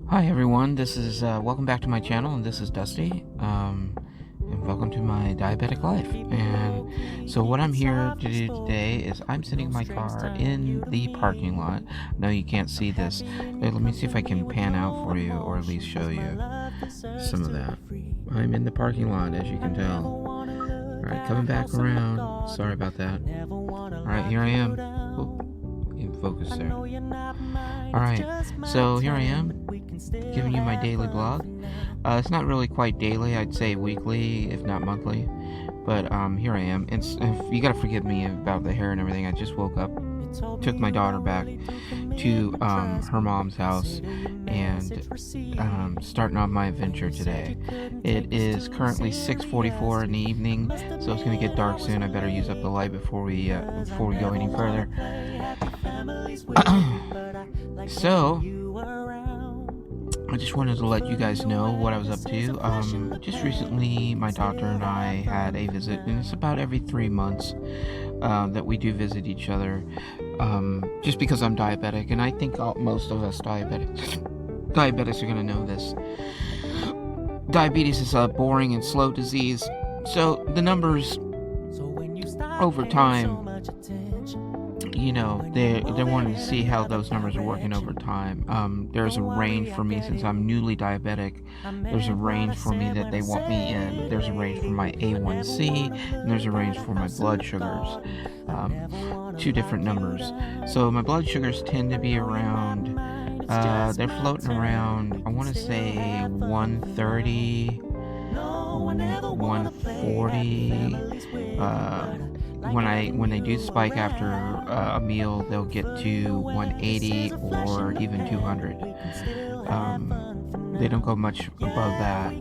Hi everyone, this is welcome back to my channel, and this is Dusty, and welcome to my diabetic life. And so what I'm here to do today is I'm sitting in my car in the parking lot. No, you can't see this. Let me see if I can pan out for you, or at least show you some of that. I'm in the parking lot, as you can tell. Alright, coming back around. Sorry about that. Alright, here I am. Oop, in focus there. Alright, so here I am, giving you my daily blog. It's not really quite daily, I'd say weekly, if not monthly. But here I am. You gotta forgive me about the hair and everything. I just woke up, took my daughter back to her mom's house, and starting on my adventure today. It is currently 6:44 in the evening, so it's gonna get dark soon. I better use up the light before we go any further. So I just wanted to let you guys know what I was up to. Just recently, my doctor and I had a visit, and it's about every 3 months that we do visit each other. Just because I'm diabetic, and I think most of us diabetics are going to know this. Diabetes is a boring and slow disease, so the numbers over time, they're wanting to see how those numbers are working over time. There's a range for me, since I'm newly diabetic. There's a range for me that they want me in. There's a range for my A1C, and there's a range for my blood sugars. Two different numbers. So my blood sugars tend to be around, they're floating around, I want to say 130, 140. When they do spike after a meal, they'll get to 180 or even 200. They don't go much above that.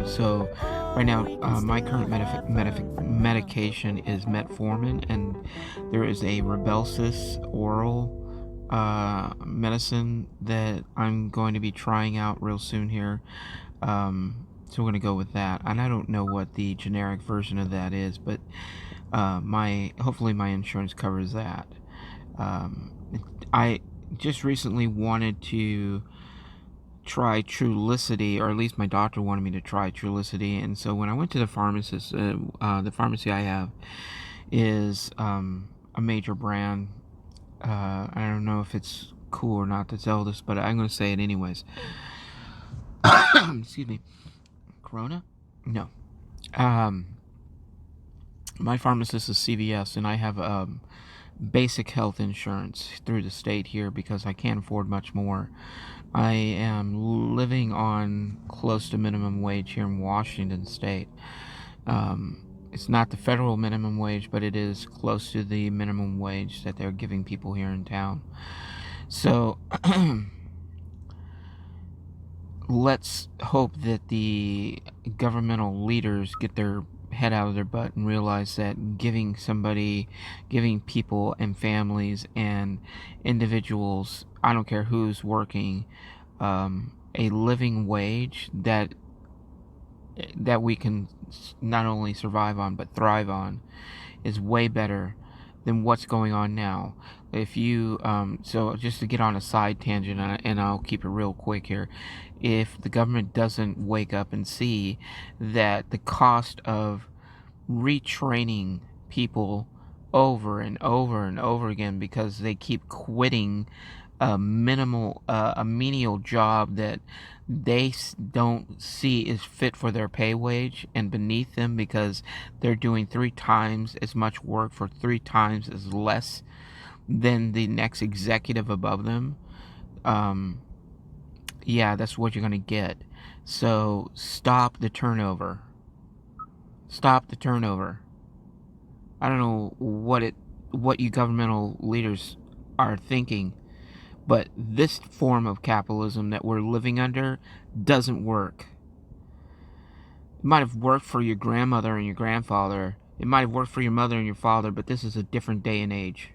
So right now, my current medication is metformin, and there is a Rybelsus oral medicine that I'm going to be trying out real soon here. So we're going to go with that. And I don't know what the generic version of that is, but hopefully my insurance covers that. I just recently wanted to try Trulicity, or at least my doctor wanted me to try Trulicity. And so when I went to the pharmacist, the pharmacy I have is a major brand. I don't know if it's cool or not to tell this, but I'm going to say it anyways. Excuse me. Corona? No. My pharmacist is CVS, and I have basic health insurance through the state here because I can't afford much more. I am living on close to minimum wage here in Washington State. It's not the federal minimum wage, but it is close to the minimum wage that they're giving people here in town. So let's hope that the governmental leaders get their head out of their butt and realize that giving people and families and individuals, I don't care who's working, a living wage that we can not only survive on but thrive on is way better than what's going on now. If you so just to get on a side tangent, and I'll keep it real quick here, if the government doesn't wake up and see that the cost of retraining people over and over and over again because they keep quitting a menial job that they don't see is fit for their pay wage and beneath them, because they're doing 3 times as much work for 3 times as less than the next executive above them, yeah, that's what you're going to get. So stop the turnover. Stop the turnover. I don't know what you governmental leaders are thinking, but this form of capitalism that we're living under doesn't work. It might have worked for your grandmother and your grandfather. It might have worked for your mother and your father, but this is a different day and age.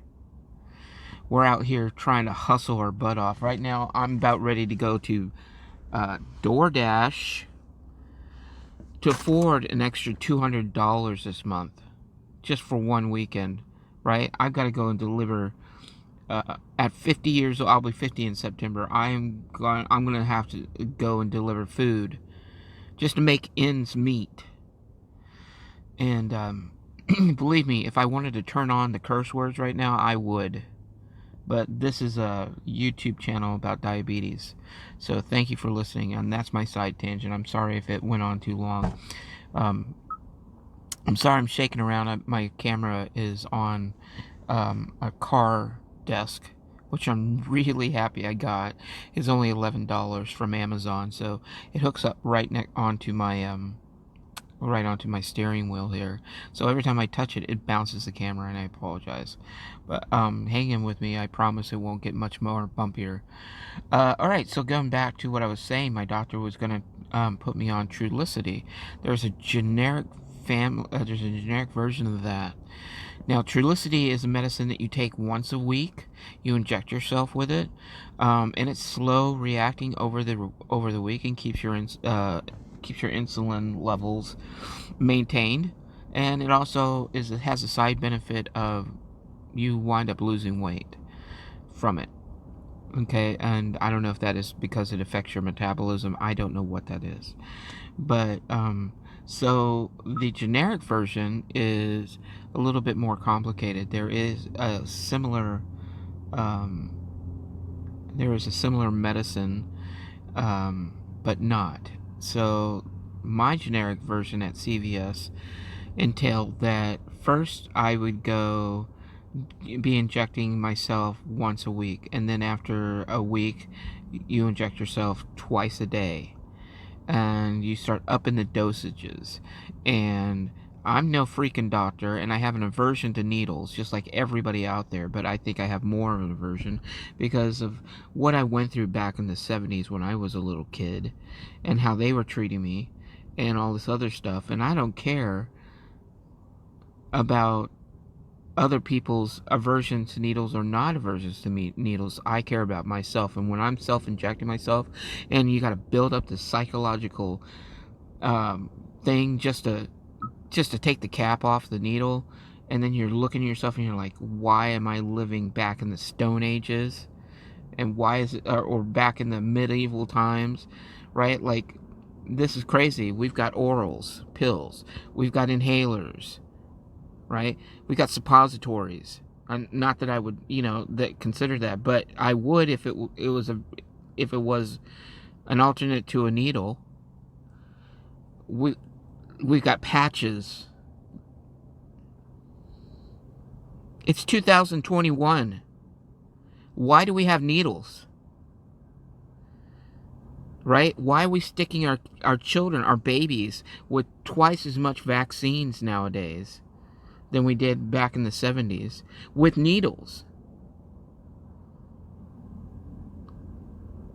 We're out here trying to hustle our butt off. Right now, I'm about ready to go to DoorDash to afford an extra $200 this month, just for one weekend, right? I've got to go and deliver at 50 years old, I'll be 50 in September. I'm gonna have to go and deliver food just to make ends meet. And believe me, if I wanted to turn on the curse words right now, I would. But this is a YouTube channel about diabetes. So thank you for listening, and that's my side tangent. I'm sorry if it went on too long. I'm sorry I'm shaking around. My camera is on a car desk, which I'm really happy I got. It's only $11 from Amazon, so it hooks up right onto my steering wheel here. So every time I touch it, it bounces the camera, and I apologize. But hang in with me. I promise it won't get much more bumpier. Alright, so going back to what I was saying, my doctor was going to put me on Trulicity. There's a generic version of that. Now, Trulicity is a medicine that you take once a week. You inject yourself with it, and it's slow reacting over the week and keeps your insulin levels maintained. And it also has a side benefit of you wind up losing weight from it. Okay, and I don't know if that is because it affects your metabolism. I don't know what that is. But so the generic version is a little bit more complicated. There is a similar medicine, but not. So my generic version at CVS entailed that first I would be injecting myself once a week, and then after a week you inject yourself twice a day, and you start upping the dosages. And I'm no freaking doctor, and I have an aversion to needles, just like everybody out there, but I think I have more of an aversion because of what I went through back in the 70s when I was a little kid, and how they were treating me, and all this other stuff. And I don't care about other people's aversion to needles or not aversions to needles. I care about myself, and when I'm self-injecting myself, and you got to build up this psychological thing just to take the cap off the needle, and then you're looking at yourself and you're like, why am I living back in the Stone Ages, and why is it, or back in the medieval times, right? Like, this is crazy. We've got orals, pills, we've got inhalers, right? We got suppositories. Not that I would, consider that, but I would if it was an alternate to a needle. We've got patches. It's 2021. Why do we have needles? Right? Why are we sticking our children, our babies, with twice as much vaccines nowadays than we did back in the 70s with needles?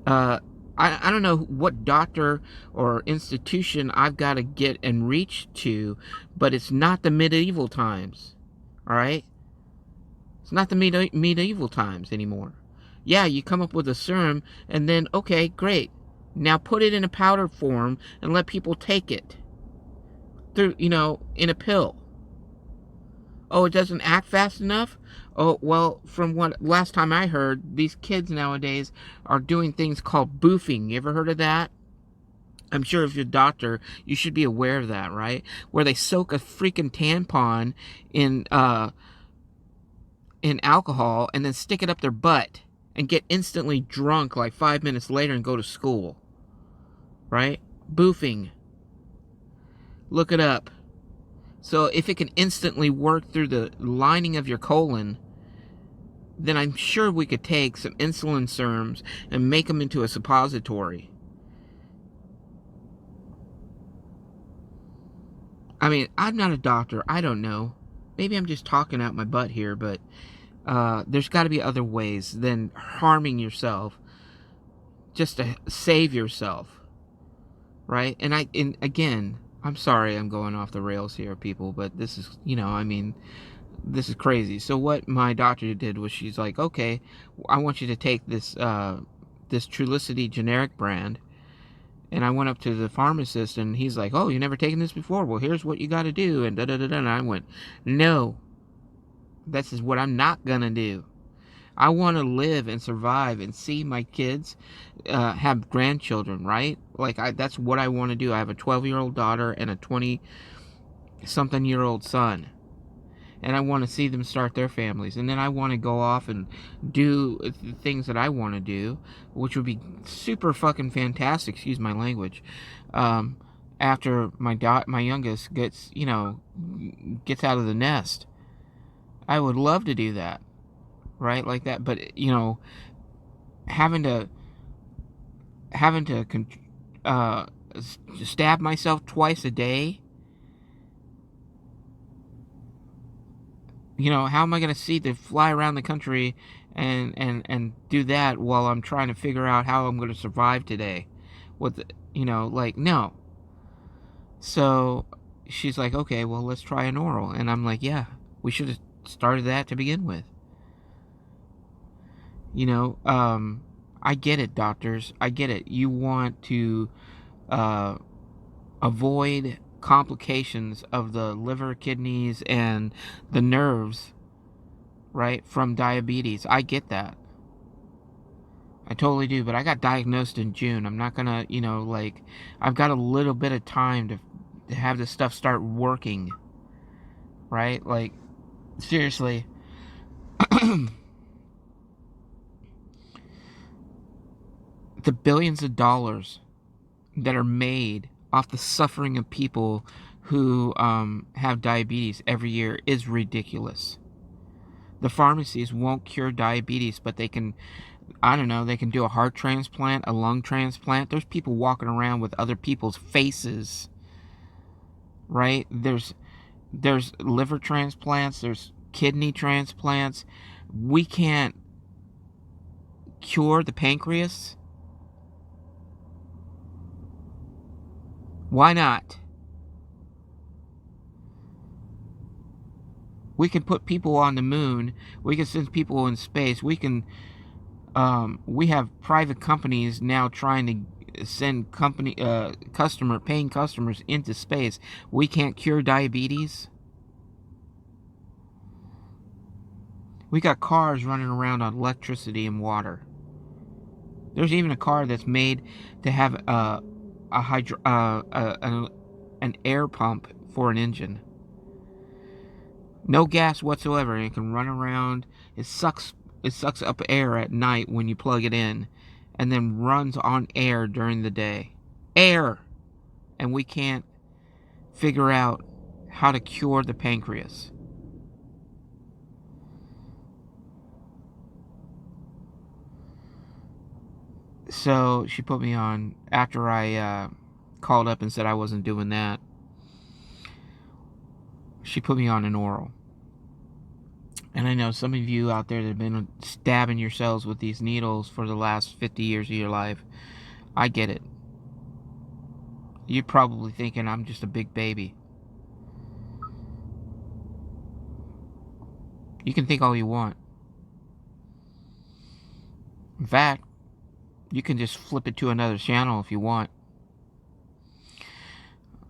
I don't know what doctor or institution I've got to get and reach to, but it's not the medieval times. All right? It's not the medieval times anymore. Yeah, you come up with a serum, and then, okay, great. Now put it in a powder form and let people take it through, in a pill. Oh, it doesn't act fast enough? Oh, well, from what last time I heard, these kids nowadays are doing things called boofing. You ever heard of that? I'm sure if you're a doctor, you should be aware of that, right? Where they soak a freaking tampon in alcohol and then stick it up their butt and get instantly drunk like 5 minutes later and go to school. Right? Boofing. Look it up. So if it can instantly work through the lining of your colon, then I'm sure we could take some insulin serums and make them into a suppository. I mean, I'm not a doctor. I don't know. Maybe I'm just talking out my butt here, but there's got to be other ways than harming yourself just to save yourself. Right? And again, I'm sorry I'm going off the rails here, people, but this is, this is crazy. So what my doctor did was, she's like, okay, I want you to take this Trulicity generic brand. And I went up to the pharmacist, and he's like, oh, you never taken this before? Well, here's what you got to do, and da-da-da-da. And I went, no, this is what I'm not going to do. I want to live and survive and see my kids have grandchildren, right? Like, that's what I want to do. I have a 12-year-old daughter and a 20-something-year-old son. And I want to see them start their families. And then I want to go off and do the things that I want to do, which would be super fucking fantastic, excuse my language, after my youngest gets out of the nest. I would love to do that, right? Like that. But, having to stab myself twice a day, how am I going to see to fly around the country and do that while I'm trying to figure out how I'm going to survive today? No. So she's like, okay, well, let's try an oral. And I'm like, yeah, we should have started that to begin with. I get it, doctors. I get it. You want to avoid complications of the liver, kidneys, and the nerves, right, from diabetes. I get that. I totally do, but I got diagnosed in June. I'm not gonna, I've got a little bit of time to have this stuff start working, right? Like, seriously. The billions of dollars that are made off the suffering of people who have diabetes every year is ridiculous. The pharmacies won't cure diabetes, but they can, they can do a heart transplant, a lung transplant. There's people walking around with other people's faces, right? There's liver transplants, there's kidney transplants. We can't cure the pancreas. Why not? We can put people on the moon. We can send people in space. We can. We have private companies now trying to send paying customers into space. We can't cure diabetes. We got cars running around on electricity and water. There's even a car that's made to have an air pump for an engine. No gas whatsoever, and it can run around. It sucks up air at night when you plug it in, and then runs on air during the day. Air! And we can't figure out how to cure the pancreas. So she put me on, after I called up and said I wasn't doing that, she put me on an oral. And I know some of you out there that have been stabbing yourselves with these needles for the last 50 years of your life. I get it. You're probably thinking I'm just a big baby. You can think all you want. In fact, you can just flip it to another channel if you want.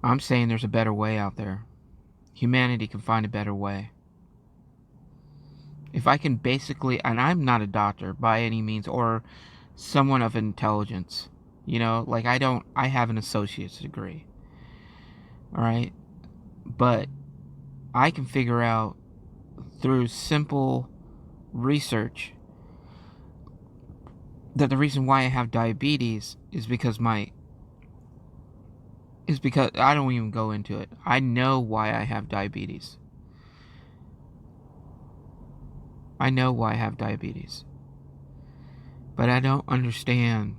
I'm saying there's a better way out there. Humanity can find a better way. If I can basically, and I'm not a doctor by any means, or someone of intelligence, I have an associate's degree. Alright? But I can figure out through simple research that the reason why I have diabetes is because I don't even go into it. I know why I have diabetes. I know why I have diabetes. But I don't understand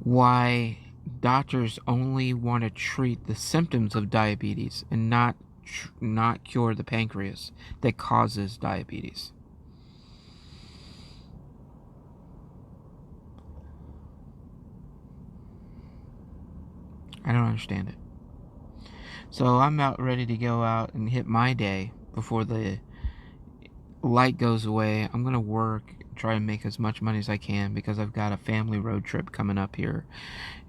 why doctors only want to treat the symptoms of diabetes and not cure the pancreas that causes diabetes. I don't understand it. So I'm out ready to go out and hit my day before the light goes away. I'm going to work, try and make as much money as I can because I've got a family road trip coming up here.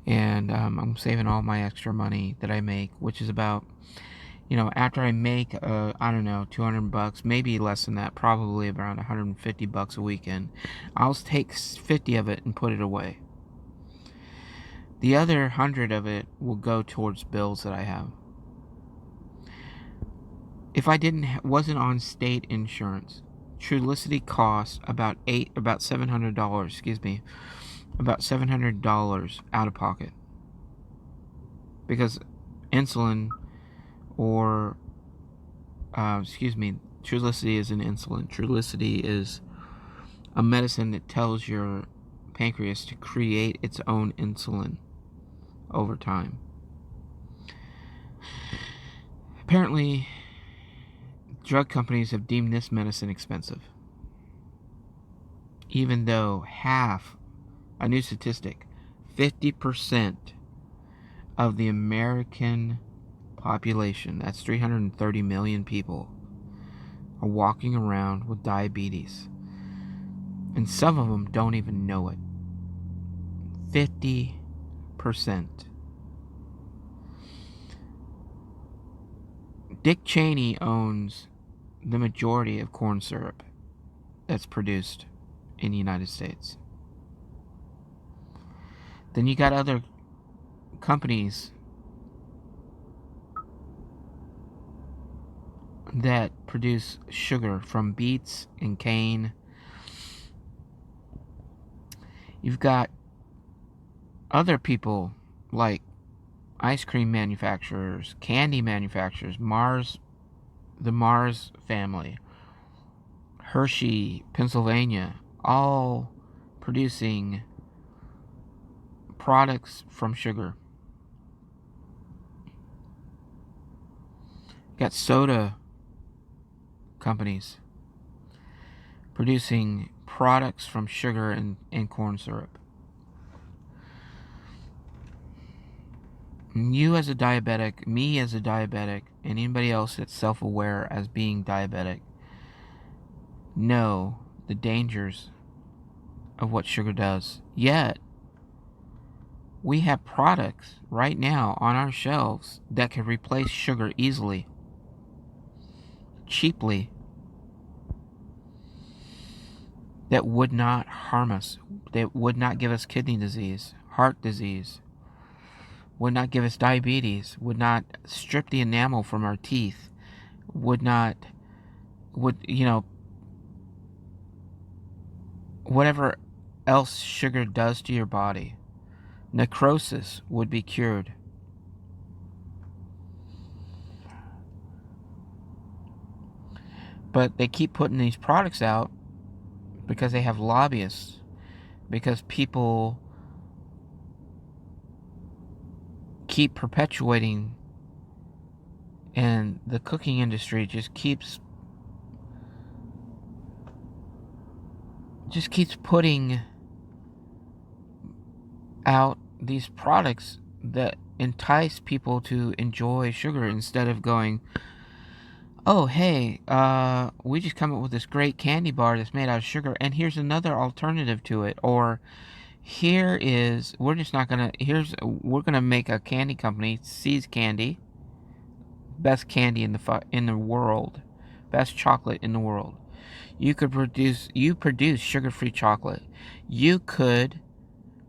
And I'm saving all my extra money that I make, which is about after I make, I don't know, $200, maybe less than that, probably around $150 a weekend, I'll take 50 of it and put it away. The other 100 of it will go towards bills that I have. If I wasn't on state insurance, Trulicity costs about $700, about $700 out of pocket. Because insulin or, Trulicity isn't insulin. Trulicity is a medicine that tells your pancreas to create its own insulin over time. Apparently, drug companies have deemed this medicine expensive. Even though a new statistic, 50% of the American population, that's 330 million people, are walking around with diabetes. And some of them don't even know it. 50%. Dick Cheney owns the majority of corn syrup that's produced in the United States. Then you got other companies that produce sugar from beets and cane. You've got other people like ice cream manufacturers, candy manufacturers, the Mars family, Hershey, Pennsylvania, all producing products from sugar. Got soda companies producing products from sugar and corn syrup. You as a diabetic, me as a diabetic, and anybody else that's self-aware as being diabetic know the dangers of what sugar does. Yet, we have products right now on our shelves that can replace sugar easily, cheaply, that would not harm us, that would not give us kidney disease, heart disease, would not give us diabetes, would not strip the enamel from our teeth, whatever else sugar does to your body, necrosis would be cured. But they keep putting these products out because they have lobbyists, because people keep perpetuating, and the cooking industry just keeps putting out these products that entice people to enjoy sugar instead of going, oh, hey, we just come up with this great candy bar that's made out of sugar, and here's another alternative to it. Or we're gonna make a candy company, See's Candy, best candy in the world, best chocolate in the world. You produce sugar-free chocolate. You could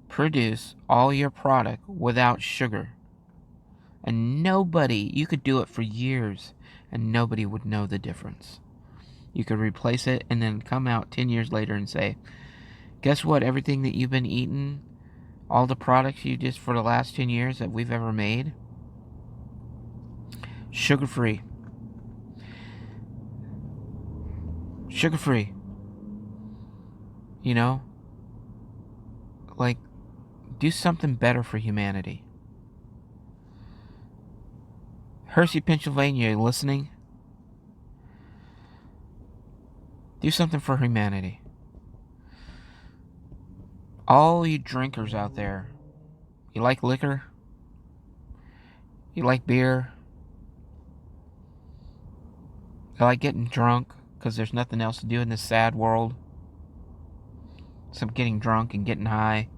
produce all your product without sugar. And you could do it for years, and nobody would know the difference. You could replace it and then come out 10 years later and say, guess what? Everything that you've been eating, all the products you just for the last 10 years that we've ever made, sugar-free. Sugar-free. Like, do something better for humanity. Hershey, Pennsylvania, you listening? Do something for humanity. All you drinkers out there, you like liquor? You like beer? You like getting drunk because there's nothing else to do in this sad world? Except getting drunk and getting high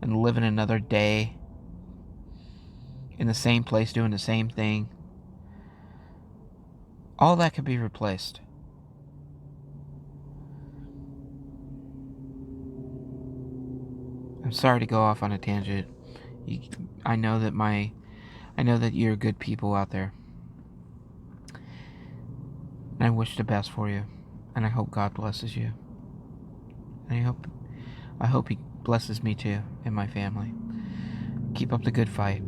and living another day in the same place doing the same thing. All that could be replaced. I'm sorry to go off on a tangent. I know that you're good people out there. And I wish the best for you. And I hope God blesses you. And I hope He blesses me too and my family. Keep up the good fight.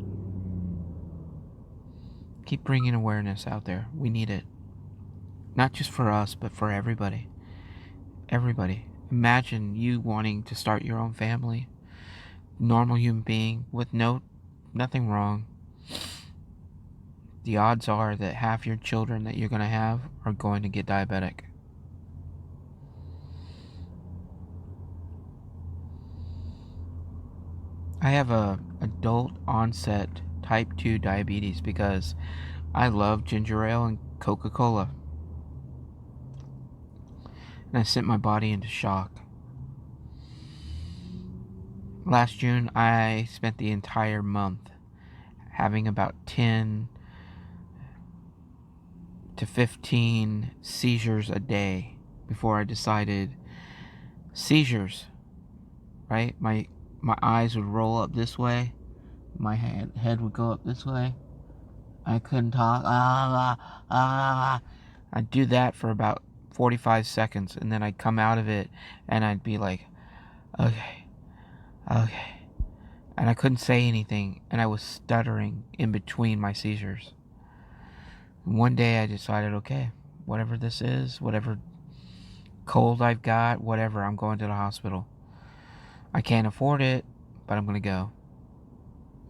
Keep bringing awareness out there. We need it. Not just for us, but for everybody. Everybody. Imagine you wanting to start your own family. Normal human being with nothing wrong. The odds are that half your children that you're going to have are going to get diabetic. I have a adult onset type 2 diabetes because I love ginger ale and Coca-Cola. And I sent my body into shock. Last June, I spent the entire month having about 10 to 15 seizures a day before I decided seizures, right? My eyes would roll up this way. My head would go up this way. I couldn't talk. I'd do that for about 45 seconds, and then I'd come out of it, and I'd be like, okay. And I couldn't say anything, and I was stuttering in between my seizures. And one day I decided, okay, whatever this is, whatever cold I've got, whatever, I'm going to the hospital. I can't afford it, but I'm going to go.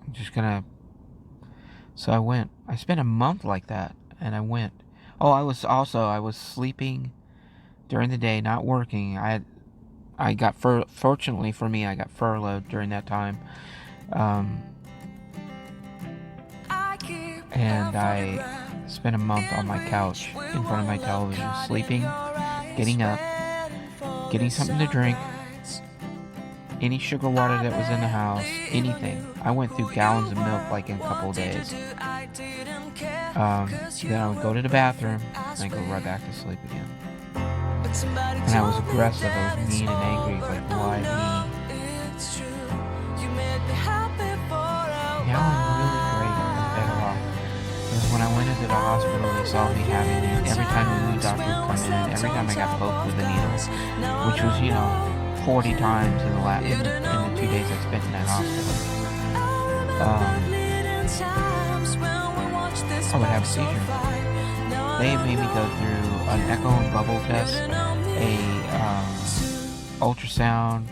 I'm just going to... So I went. I spent a month like that, and I went. Oh, I was sleeping during the day, not working. Fortunately for me, I got furloughed during that time. And I spent a month on my couch in front of my television, sleeping, getting up, getting something to drink, any sugar water that was in the house, anything. I went through gallons of milk like in a couple of days. Then I would go to the bathroom, and I'd go right back to sleep again. And I was aggressive, I was mean and angry, like, why me? Now I'm really great, I'm better off. Because when I went into the hospital, they saw me having it. Every time a new doctor would come in, every time I got poked with a needle, which was, 40 times in the 2 days I spent in that hospital. I would have a seizure. They made me go through an echo and bubble test, a ultrasound,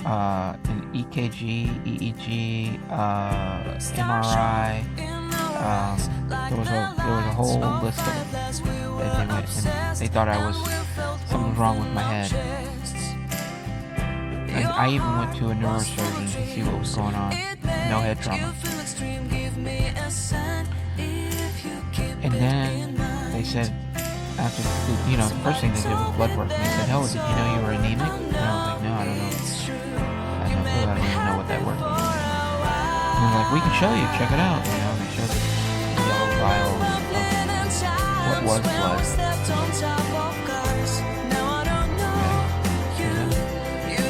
an EKG, EEG, MRI. There was a whole list of them that they went, and they thought something was wrong with my head. And I even went to a neurosurgeon to see what was going on. No head trauma. And then they said, after, the first thing they did was blood work. And they said, did you know you were anemic? And I was like, no, I don't know. I don't even know what that word means. And they're like, we can show you, check it out. And they showed this yellow vial of what was blood.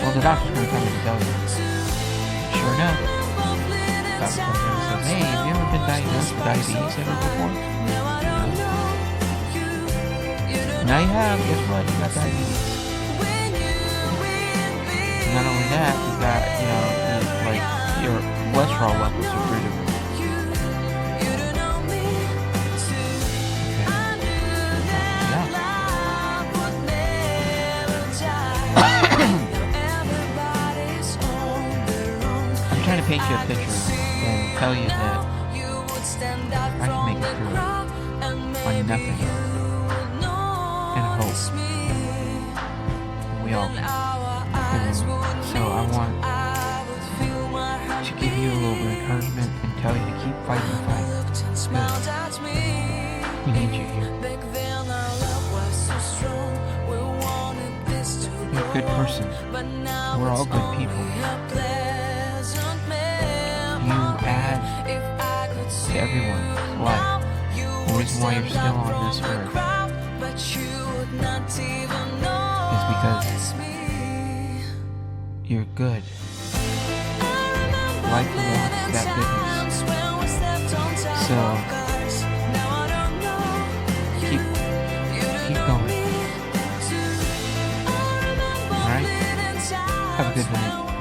Well, the doctor's going to come in and tell you. Sure enough, the doctor comes in and says, hey, have you ever been diagnosed with diabetes ever before? Now you have, guess what? You got diabetes. Not only that, you got, your cholesterol levels are through the roof. I'm trying to paint you a picture and tell you that I can make it through on nothing. And hope. We all can. So I want to give you a little bit of encouragement and tell you to keep fighting the fight. Because we need you here. You're a good person. We're all good people. You add to everyone's life. The reason why you're still on this earth. is because you're good. Life rewards that goodness. So keep going. Alright? Have a good night.